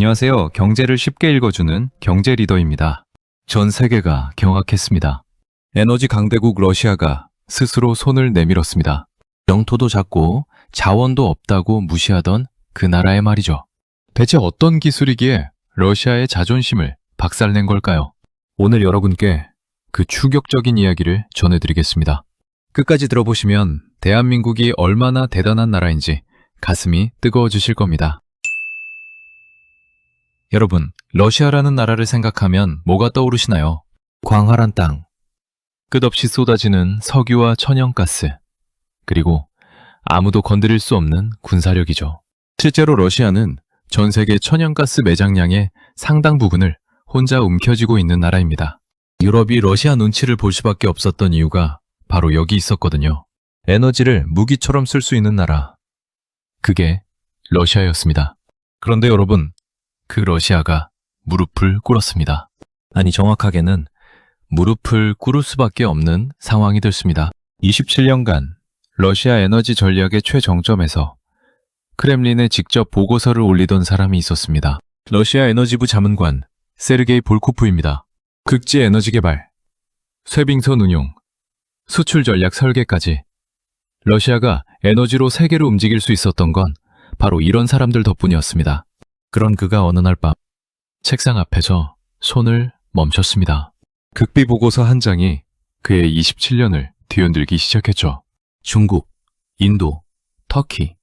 안녕하세요. 경제를 쉽게 읽어주는 경제 리더입니다. 전 세계가 경악했습니다. 에너지 강대국 러시아가 스스로 손을 내밀었습니다. 영토도 작고 자원도 없다고 무시하던 그 나라의 말이죠. 대체 어떤 기술이기에 러시아의 자존심을 박살낸 걸까요? 오늘 여러분께 그 충격적인 이야기를 전해드리겠습니다. 끝까지 들어보시면 대한민국이 얼마나 대단한 나라인지 가슴이 뜨거워지실 겁니다. 여러분, 러시아라는 나라를 생각하면 뭐가 떠오르시나요? 광활한 땅, 끝없이 쏟아지는 석유와 천연가스, 그리고 아무도 건드릴 수 없는 군사력이죠. 실제로 러시아는 전 세계 천연가스 매장량의 상당 부분을 혼자 움켜쥐고 있는 나라입니다. 유럽이 러시아 눈치를 볼 수밖에 없었던 이유가 바로 여기 있었거든요. 에너지를 무기처럼 쓸 수 있는 나라. 그게 러시아였습니다. 그런데 여러분, 그 러시아가 무릎을 꿇었습니다. 아니, 정확하게는 무릎을 꿇을 수밖에 없는 상황이 됐습니다. 27년간 러시아 에너지 전략의 최정점에서 크렘린에 직접 보고서를 올리던 사람이 있었습니다. 러시아 에너지부 자문관 세르게이 볼코프입니다. 극지 에너지 개발, 쇠빙선 운용, 수출 전략 설계까지 러시아가 에너지로 세계를 움직일 수 있었던 건 바로 이런 사람들 덕분이었습니다. 그런 그가 어느 날 밤 책상 앞에서 손을 멈췄습니다. 극비 보고서 한 장이 그의 27년을 뒤흔들기 시작했죠. 중국, 인도, 터키,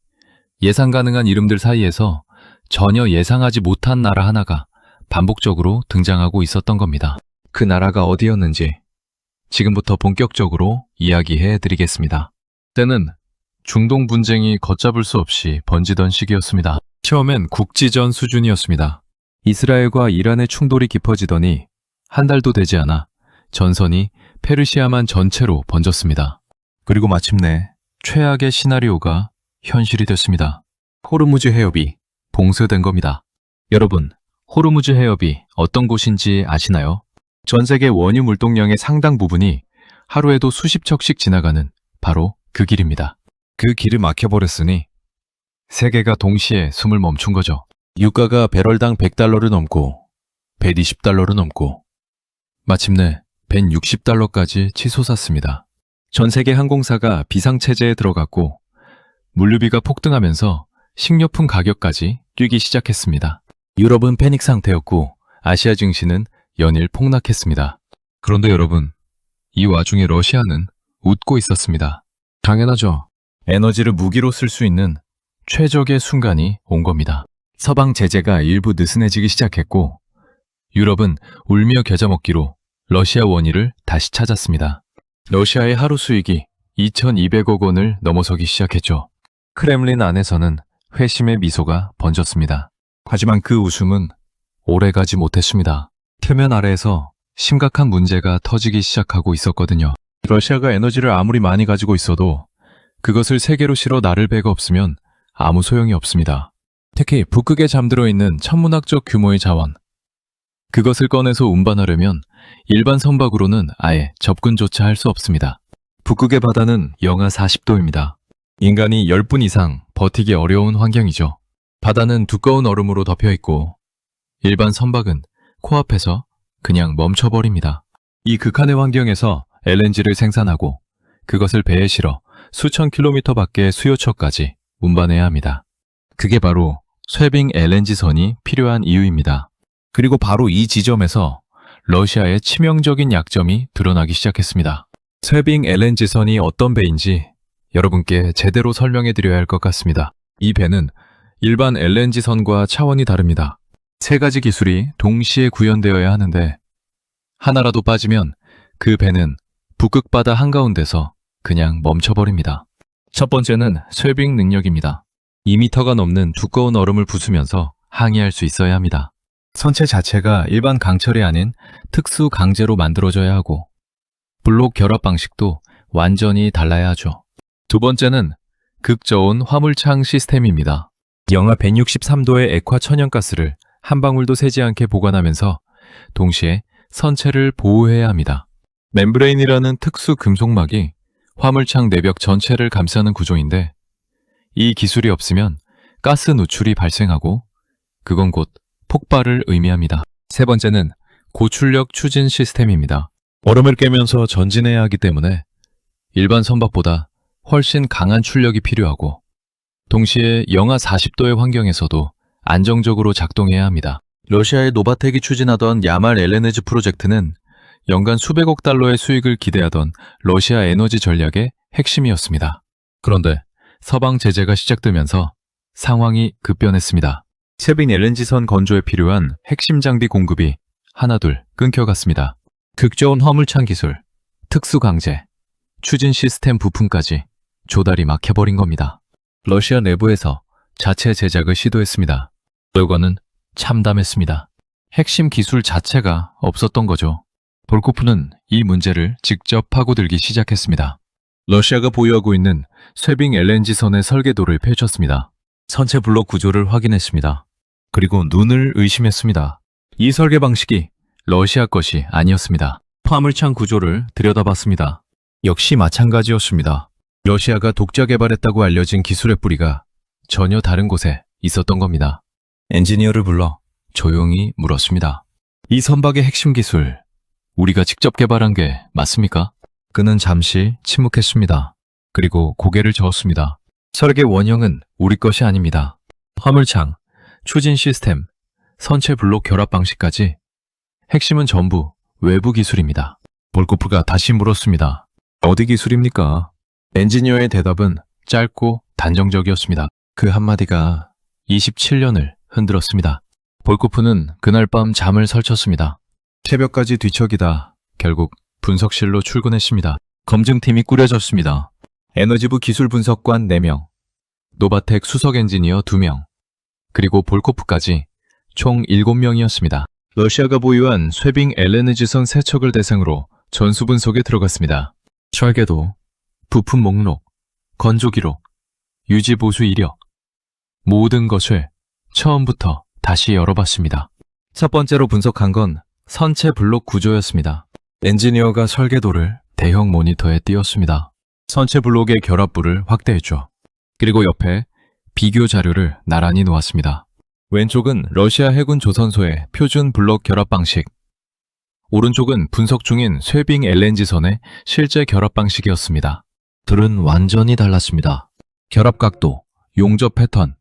예상 가능한 이름들 사이에서 전혀 예상하지 못한 나라 하나가 반복적으로 등장하고 있었던 겁니다. 그 나라가 어디였는지 지금부터 본격적으로 이야기해 드리겠습니다. 때는 중동 분쟁이 걷잡을 수 없이 번지던 시기였습니다. 처음엔 국지전 수준이었습니다. 이스라엘과 이란의 충돌이 깊어지더니 한 달도 되지 않아 전선이 페르시아만 전체로 번졌습니다. 그리고 마침내 최악의 시나리오가 현실이 됐습니다. 호르무즈 해협이 봉쇄된 겁니다. 여러분, 호르무즈 해협이 어떤 곳인지 아시나요? 전 세계 원유 물동량의 상당 부분이 하루에도 수십 척씩 지나가는 바로 그 길입니다. 그 길을 막혀버렸으니 세계가 동시에 숨을 멈춘 거죠. 유가가 배럴당 100달러를 넘고 120달러를 넘고 마침내 160달러까지 치솟았습니다. 전 세계 항공사가 비상체제에 들어갔고 물류비가 폭등하면서 식료품 가격까지 뛰기 시작했습니다. 유럽은 패닉 상태였고 아시아 증시는 연일 폭락했습니다. 그런데 여러분, 이 와중에 러시아는 웃고 있었습니다. 당연하죠. 에너지를 무기로 쓸 수 있는 최적의 순간이 온 겁니다. 서방 제재가 일부 느슨해지기 시작했고 유럽은 울며 겨자 먹기로 러시아 원유를 다시 찾았습니다. 러시아의 하루 수익이 2,200억 원을 넘어서기 시작했죠. 크렘린 안에서는 회심의 미소가 번졌습니다. 하지만 그 웃음은 오래가지 못했습니다. 표면 아래에서 심각한 문제가 터지기 시작하고 있었거든요. 러시아가 에너지를 아무리 많이 가지고 있어도 그것을 세계로 실어 나를 배가 없으면 아무 소용이 없습니다. 특히 북극에 잠들어 있는 천문학적 규모의 자원. 그것을 꺼내서 운반하려면 일반 선박으로는 아예 접근조차 할 수 없습니다. 북극의 바다는 영하 40도입니다. 인간이 10분 이상 버티기 어려운 환경이죠. 바다는 두꺼운 얼음으로 덮여 있고 일반 선박은 코앞에서 그냥 멈춰버립니다. 이 극한의 환경에서 LNG를 생산하고 그것을 배에 실어 수천 킬로미터 밖의 수요처까지 운반해야 합니다. 그게 바로 쇠빙 LNG선이 필요한 이유입니다. 그리고 바로 이 지점에서 러시아의 치명적인 약점이 드러나기 시작했습니다. 쇠빙 LNG선이 어떤 배인지 여러분께 제대로 설명해 드려야 할 것 같습니다. 이 배는 일반 LNG선과 차원이 다릅니다. 세 가지 기술이 동시에 구현되어야 하는데 하나라도 빠지면 그 배는 북극바다 한가운데서 그냥 멈춰버립니다. 첫 번째는 쇠빙 능력입니다. 2m가 넘는 두꺼운 얼음을 부수면서 항해할 수 있어야 합니다. 선체 자체가 일반 강철이 아닌 특수 강재로 만들어져야 하고 블록 결합 방식도 완전히 달라야 하죠. 두 번째는 극저온 화물창 시스템입니다. 영하 163도의 액화 천연가스를 한 방울도 새지 않게 보관하면서 동시에 선체를 보호해야 합니다. 멤브레인이라는 특수 금속막이 화물창 내벽 전체를 감싸는 구조인데 이 기술이 없으면 가스 누출이 발생하고 그건 곧 폭발을 의미합니다. 세 번째는 고출력 추진 시스템입니다. 얼음을 깨면서 전진해야 하기 때문에 일반 선박보다 훨씬 강한 출력이 필요하고 동시에 영하 40도의 환경에서도 안정적으로 작동해야 합니다. 러시아의 노바텍이 추진하던 야말 LNG 프로젝트는 연간 수백억 달러의 수익을 기대하던 러시아 에너지 전략의 핵심이었습니다. 그런데 서방 제재가 시작되면서 상황이 급변했습니다. 쇠빙 LNG선 건조에 필요한 핵심 장비 공급이 하나둘 끊겨갔습니다. 극저온 화물창 기술, 특수 강제, 추진 시스템 부품까지 조달이 막혀버린 겁니다. 러시아 내부에서 자체 제작을 시도했습니다. 결과는 참담했습니다. 핵심 기술 자체가 없었던 거죠. 볼코프는 이 문제를 직접 파고들기 시작했습니다. 러시아가 보유하고 있는 쇠빙 LNG선의 설계도를 펼쳤습니다. 선체 블록 구조를 확인했습니다. 그리고 눈을 의심했습니다. 이 설계 방식이 러시아 것이 아니었습니다. 화물창 구조를 들여다봤습니다. 역시 마찬가지였습니다. 러시아가 독자 개발했다고 알려진 기술의 뿌리가 전혀 다른 곳에 있었던 겁니다. 엔지니어를 불러 조용히 물었습니다. 이 선박의 핵심 기술, 우리가 직접 개발한 게 맞습니까? 그는 잠시 침묵했습니다. 그리고 고개를 저었습니다. 설계 원형은 우리 것이 아닙니다. 화물창, 추진 시스템, 선체 블록 결합 방식까지 핵심은 전부 외부 기술입니다. 볼코프가 다시 물었습니다. 어디 기술입니까? 엔지니어의 대답은 짧고 단정적이었습니다. 그 한마디가 27년을 흔들었습니다. 볼코프는 그날 밤 잠을 설쳤습니다. 새벽까지 뒤척이다 결국 분석실로 출근했습니다. 검증팀이 꾸려졌습니다. 에너지부 기술 분석관 4명, 노바텍 수석 엔지니어 2명, 그리고 볼코프까지 총 7명이었습니다. 러시아가 보유한 쇠빙 LNG선 3척을 대상으로 전수 분석에 들어갔습니다. 설계도, 부품 목록, 건조 기록, 유지 보수 이력, 모든 것을 처음부터 다시 열어봤습니다. 첫 번째로 분석한 건 선체 블록 구조였습니다. 엔지니어가 설계도를 대형 모니터에 띄웠습니다. 선체 블록의 결합부를 확대했죠. 그리고 옆에 비교 자료를 나란히 놓았습니다. 왼쪽은 러시아 해군 조선소의 표준 블록 결합 방식, 오른쪽은 분석 중인 쇠빙 LNG선의 실제 결합 방식이었습니다. 둘은 완전히 달랐습니다. 결합 각도, 용접 패턴,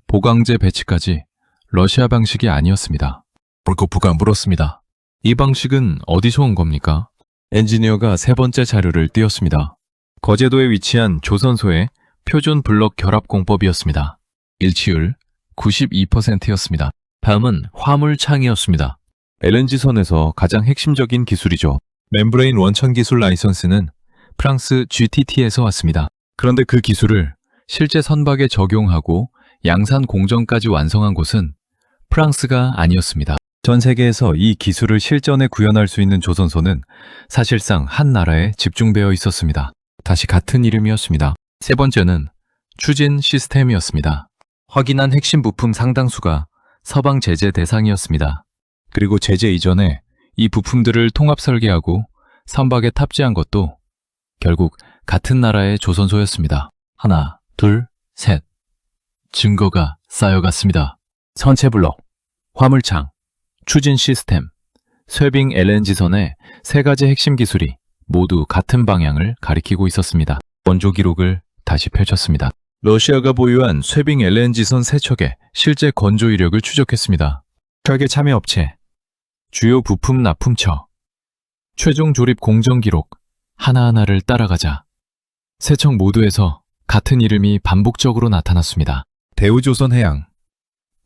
보강제 배치까지 러시아 방식이 아니었습니다. 볼코프가 물었습니다. 이 방식은 어디서 온 겁니까? 엔지니어가 세 번째 자료를 띄웠습니다. 거제도에 위치한 조선소의 표준 블록 결합 공법이었습니다. 일치율 92%였습니다. 다음은 화물창이었습니다. LNG선에서 가장 핵심적인 기술이죠. 멤브레인 원천 기술 라이선스는 프랑스 GTT에서 왔습니다. 그런데 그 기술을 실제 선박에 적용하고 양산 공정까지 완성한 곳은 프랑스가 아니었습니다. 전 세계에서 이 기술을 실전에 구현할 수 있는 조선소는 사실상 한 나라에 집중되어 있었습니다. 다시 같은 이름이었습니다. 세 번째는 추진 시스템이었습니다. 확인한 핵심 부품 상당수가 서방 제재 대상이었습니다. 그리고 제재 이전에 이 부품들을 통합 설계하고 선박에 탑재한 것도 결국 같은 나라의 조선소였습니다. 하나, 둘, 셋. 증거가 쌓여갔습니다. 선체 블록, 화물창, 추진 시스템, 쇠빙 LNG선의 세 가지 핵심 기술이 모두 같은 방향을 가리키고 있었습니다. 원조 기록을 다시 펼쳤습니다. 러시아가 보유한 쇠빙 LNG선 3척의 실제 건조 이력을 추적했습니다. 설계 참여 업체, 주요 부품 납품처, 최종 조립 공정 기록 하나하나를 따라가자 3척 모두에서 같은 이름이 반복적으로 나타났습니다. 대우조선해양,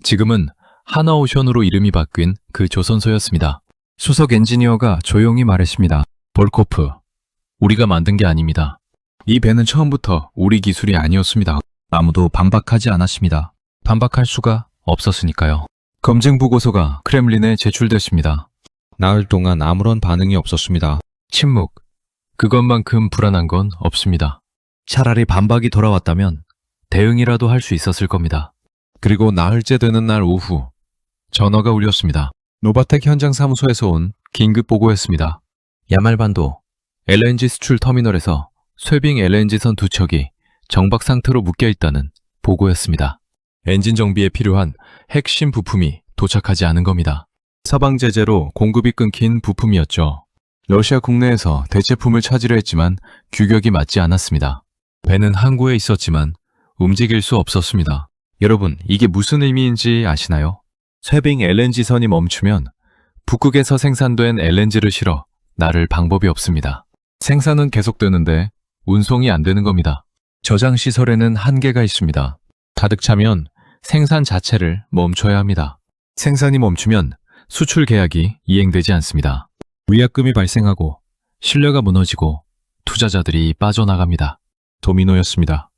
지금은 하나오션으로 이름이 바뀐 그 조선소였습니다. 수석 엔지니어가 조용히 말했습니다. 볼코프, 우리가 만든 게 아닙니다. 이 배는 처음부터 우리 기술이 아니었습니다. 아무도 반박하지 않았습니다. 반박할 수가 없었으니까요. 검증 보고서가 크렘린에 제출됐습니다. 나흘 동안 아무런 반응이 없었습니다. 침묵. 그것만큼 불안한 건 없습니다. 차라리 반박이 돌아왔다면 대응이라도 할 수 있었을 겁니다. 그리고 나흘째 되는 날 오후 전화가 울렸습니다. 노바텍 현장 사무소에서 온 긴급 보고였습니다. 야말반도 LNG 수출 터미널에서 쇠빙 LNG선 2척이 정박 상태로 묶여 있다는 보고였습니다. 엔진 정비에 필요한 핵심 부품이 도착하지 않은 겁니다. 서방 제재로 공급이 끊긴 부품이었죠. 러시아 국내에서 대체품을 찾으려 했지만 규격이 맞지 않았습니다. 배는 항구에 있었지만 움직일 수 없었습니다. 여러분, 이게 무슨 의미인지 아시나요? 쇠빙 LNG선이 멈추면 북극에서 생산된 LNG를 실어 나를 방법이 없습니다. 생산은 계속되는데 운송이 안 되는 겁니다. 저장 시설에는 한계가 있습니다. 가득 차면 생산 자체를 멈춰야 합니다. 생산이 멈추면 수출 계약이 이행되지 않습니다. 위약금이 발생하고 신뢰가 무너지고 투자자들이 빠져나갑니다. 도미노였습니다.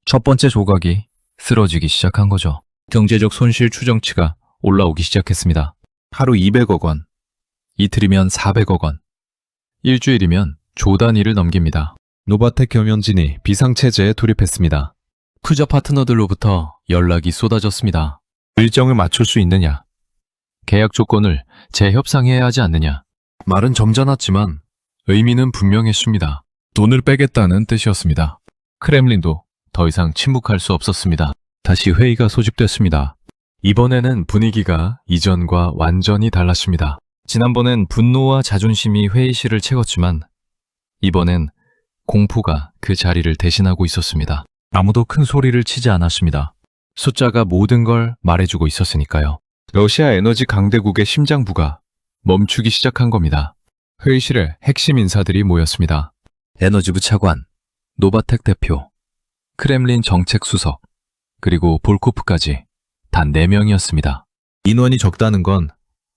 첫 번째 조각이 쓰러지기 시작한 거죠. 경제적 손실 추정치가 올라오기 시작했습니다. 하루 200억 원, 이틀이면 400억 원, 일주일이면 조 단위를 넘깁니다. 노바텍 경영진이 비상체제에 돌입했습니다. 투자 파트너들로부터 연락이 쏟아졌습니다. 일정을 맞출 수 있느냐? 계약 조건을 재협상해야 하지 않느냐? 말은 점잖았지만 의미는 분명했습니다. 돈을 빼겠다는 뜻이었습니다. 크렘린도 더 이상 침묵할 수 없었습니다. 다시 회의가 소집됐습니다. 이번에는 분위기가 이전과 완전히 달랐습니다. 지난번엔 분노와 자존심이 회의실을 채웠지만 이번엔 공포가 그 자리를 대신하고 있었습니다. 아무도 큰 소리를 치지 않았습니다. 숫자가 모든 걸 말해주고 있었으니까요. 러시아 에너지 강대국의 심장부가 멈추기 시작한 겁니다. 회의실에 핵심 인사들이 모였습니다. 에너지부 차관, 노바텍 대표, 크렘린 정책수석, 그리고 볼코프까지 단 4명이었습니다. 인원이 적다는 건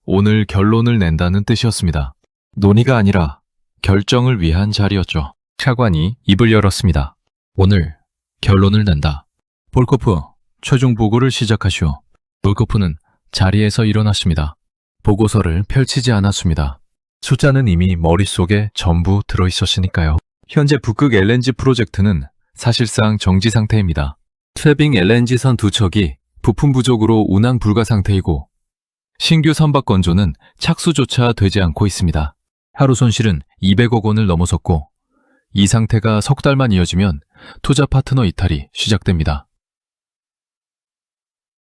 오늘 결론을 낸다는 뜻이었습니다. 논의가 아니라 결정을 위한 자리였죠. 차관이 입을 열었습니다. 오늘 결론을 낸다. 볼코프, 최종 보고를 시작하시오. 볼코프는 자리에서 일어났습니다. 보고서를 펼치지 않았습니다. 숫자는 이미 머릿속에 전부 들어있었으니까요. 현재 북극 LNG 프로젝트는 사실상 정지 상태입니다. 쇠빙 LNG선 2척이 부품 부족으로 운항 불가 상태이고 신규 선박 건조는 착수조차 되지 않고 있습니다. 하루 손실은 200억 원을 넘어섰고 이 상태가 석 달만 이어지면 투자 파트너 이탈이 시작됩니다.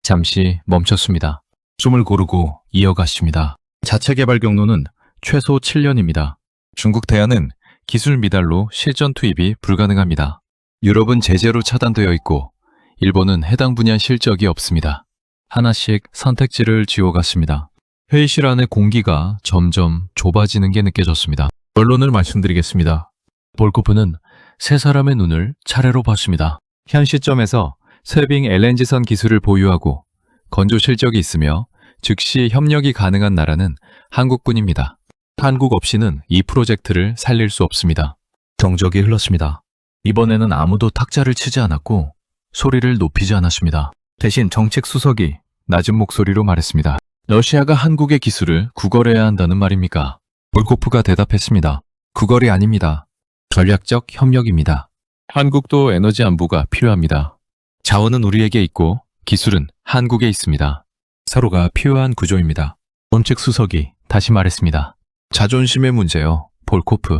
잠시 멈췄습니다. 숨을 고르고 이어갔습니다. 자체 개발 경로는 최소 7년입니다. 중국 대안은 기술 미달로 실전 투입이 불가능합니다. 유럽은 제재로 차단되어 있고 일본은 해당 분야 실적이 없습니다. 하나씩 선택지를 지워갔습니다. 회의실 안의 공기가 점점 좁아지는 게 느껴졌습니다. 결론을 말씀드리겠습니다. 볼코프는 세 사람의 눈을 차례로 봤습니다. 현 시점에서 쇠빙 LNG선 기술을 보유하고 건조 실적이 있으며 즉시 협력이 가능한 나라는 한국뿐입니다. 한국 없이는 이 프로젝트를 살릴 수 없습니다. 정적이 흘렀습니다. 이번에는 아무도 탁자를 치지 않았고 소리를 높이지 않았습니다. 대신 정책수석이 낮은 목소리로 말했습니다. 러시아가 한국의 기술을 구걸해야 한다는 말입니까? 볼코프가 대답했습니다. 구걸이 아닙니다. 전략적 협력입니다. 한국도 에너지 안보가 필요합니다. 자원은 우리에게 있고 기술은 한국에 있습니다. 서로가 필요한 구조입니다. 정책수석이 다시 말했습니다. 자존심의 문제요, 볼코프.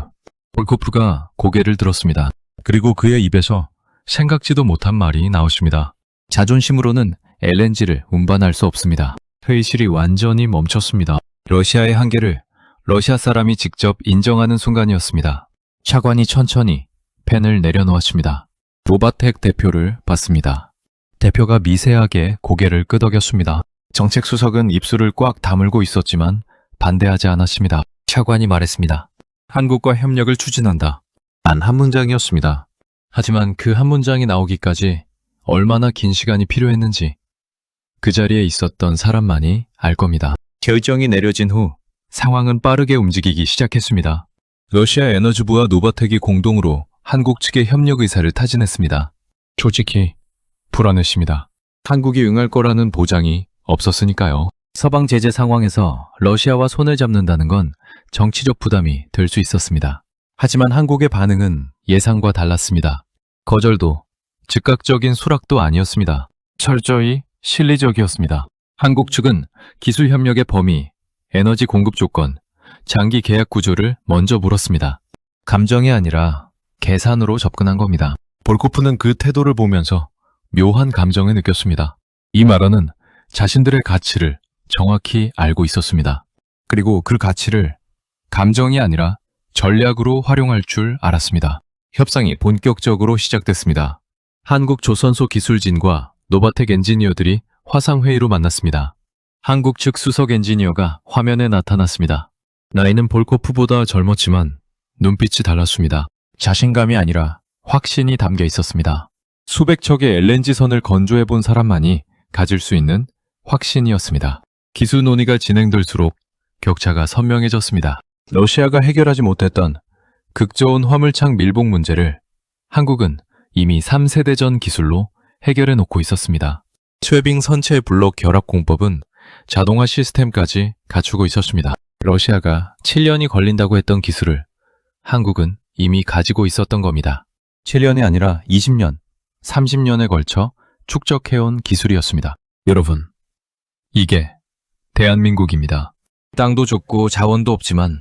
볼코프가 고개를 들었습니다. 그리고 그의 입에서 생각지도 못한 말이 나왔습니다. 자존심으로는 LNG를 운반할 수 없습니다. 회의실이 완전히 멈췄습니다. 러시아의 한계를 러시아 사람이 직접 인정하는 순간이었습니다. 차관이 천천히 펜을 내려놓았습니다. 노바텍 대표를 봤습니다. 대표가 미세하게 고개를 끄덕였습니다. 정책수석은 입술을 꽉 다물고 있었지만 반대하지 않았습니다. 차관이 말했습니다. 한국과 협력을 추진한다. 단 한 문장이었습니다. 하지만 그 한 문장이 나오기까지 얼마나 긴 시간이 필요했는지 그 자리에 있었던 사람만이 알 겁니다. 결정이 내려진 후 상황은 빠르게 움직이기 시작했습니다. 러시아 에너지부와 노바텍이 공동으로 한국 측의 협력 의사를 타진했습니다. 솔직히 불안했습니다. 한국이 응할 거라는 보장이 없었으니까요. 서방 제재 상황에서 러시아와 손을 잡는다는 건 정치적 부담이 될 수 있었습니다. 하지만 한국의 반응은 예상과 달랐습니다. 거절도 즉각적인 수락도 아니었습니다. 철저히 실리적이었습니다. 한국 측은 기술 협력의 범위, 에너지 공급 조건, 장기 계약 구조를 먼저 물었습니다. 감정이 아니라 계산으로 접근한 겁니다. 볼코프는 그 태도를 보면서 묘한 감정을 느꼈습니다. 이 말은 자신들의 가치를 정확히 알고 있었습니다. 그리고 그 가치를 감정이 아니라 전략으로 활용할 줄 알았습니다. 협상이 본격적으로 시작됐습니다. 한국조선소 기술진과 노바텍 엔지니어들이 화상회의로 만났습니다. 한국 측 수석 엔지니어가 화면에 나타났습니다. 나이는 볼코프보다 젊었지만 눈빛이 달랐습니다. 자신감이 아니라 확신이 담겨 있었습니다. 수백 척의 LNG선을 건조해본 사람만이 가질 수 있는 확신이었습니다. 기술 논의가 진행될수록 격차가 선명해졌습니다. 러시아가 해결하지 못했던 극저온 화물창 밀봉 문제를 한국은 이미 3세대전 기술로 해결해 놓고 있었습니다. 쇠빙 선체 블록 결합 공법은 자동화 시스템까지 갖추고 있었습니다. 러시아가 7년이 걸린다고 했던 기술을 한국은 이미 가지고 있었던 겁니다. 7년이 아니라 20년, 30년에 걸쳐 축적해온 기술이었습니다. 여러분, 이게 대한민국입니다. 땅도 좁고 자원도 없지만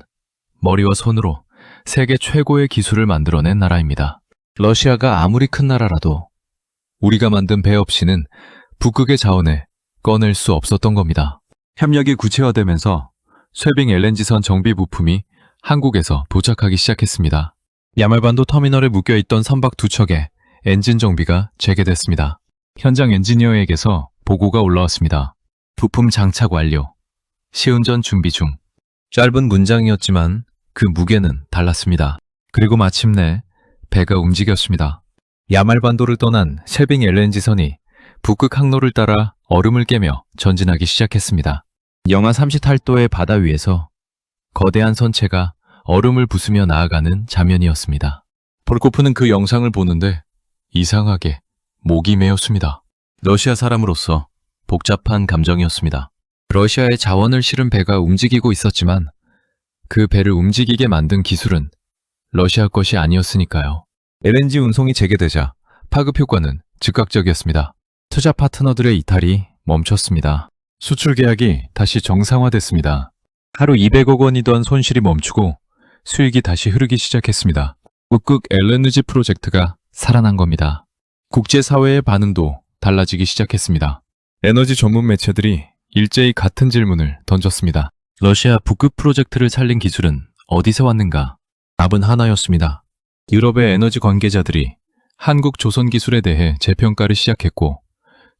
머리와 손으로 세계 최고의 기술을 만들어낸 나라입니다. 러시아가 아무리 큰 나라라도 우리가 만든 배 없이는 북극의 자원에 꺼낼 수 없었던 겁니다. 협력이 구체화되면서 쇠빙 LNG선 정비 부품이 한국에서 도착하기 시작했습니다. 야말반도 터미널에 묶여있던 선박 2척의 엔진 정비가 재개됐습니다. 현장 엔지니어에게서 보고가 올라왔습니다. 부품 장착 완료. 시운전 준비 중. 짧은 문장이었지만 그 무게는 달랐습니다. 그리고 마침내 배가 움직였습니다. 야말반도를 떠난 쇠빙 LNG선이 북극 항로를 따라 얼음을 깨며 전진하기 시작했습니다. 영하 38도의 바다 위에서 거대한 선체가 얼음을 부수며 나아가는 장면이었습니다. 볼코프는 그 영상을 보는데 이상하게 목이 메었습니다. 러시아 사람으로서 복잡한 감정이었습니다. 러시아의 자원을 실은 배가 움직이고 있었지만 그 배를 움직이게 만든 기술은 러시아 것이 아니었으니까요. LNG 운송이 재개되자 파급 효과는 즉각적이었습니다. 투자 파트너들의 이탈이 멈췄습니다. 수출 계약이 다시 정상화됐습니다. 하루 200억 원이던 손실이 멈추고 수익이 다시 흐르기 시작했습니다. 북극 LNG 프로젝트가 살아난 겁니다. 국제사회의 반응도 달라지기 시작했습니다. 에너지 전문 매체들이 일제히 같은 질문을 던졌습니다. 러시아 북극 프로젝트를 살린 기술은 어디서 왔는가? 답은 하나였습니다. 유럽의 에너지 관계자들이 한국 조선 기술에 대해 재평가를 시작했고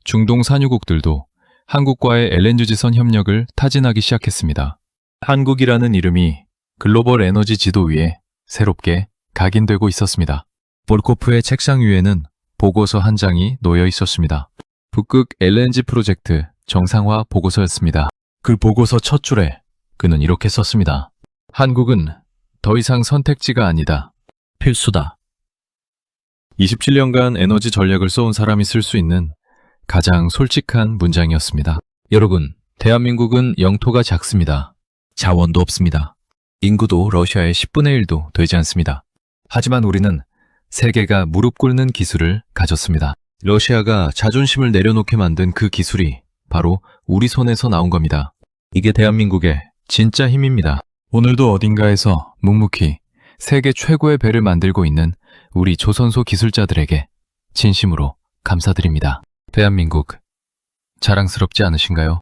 중동 산유국들도 한국과의 LNG선 협력을 타진하기 시작했습니다. 한국이라는 이름이 글로벌 에너지 지도 위에 새롭게 각인되고 있었습니다. 볼코프의 책상 위에는 보고서 한 장이 놓여 있었습니다. 북극 LNG 프로젝트 정상화 보고서였습니다. 그 보고서 첫 줄에 그는 이렇게 썼습니다. 한국은 더 이상 선택지가 아니다. 필수다. 27년간 에너지 전략을 써온 사람이 쓸 수 있는 가장 솔직한 문장이었습니다. 여러분, 대한민국은 영토가 작습니다. 자원도 없습니다. 인구도 러시아의 10분의 1도 되지 않습니다. 하지만 우리는 세계가 무릎 꿇는 기술을 가졌습니다. 러시아가 자존심을 내려놓게 만든 그 기술이 바로 우리 손에서 나온 겁니다. 이게 대한민국의 진짜 힘입니다. 오늘도 어딘가에서 묵묵히 세계 최고의 배를 만들고 있는 우리 조선소 기술자들에게 진심으로 감사드립니다. 대한민국, 자랑스럽지 않으신가요?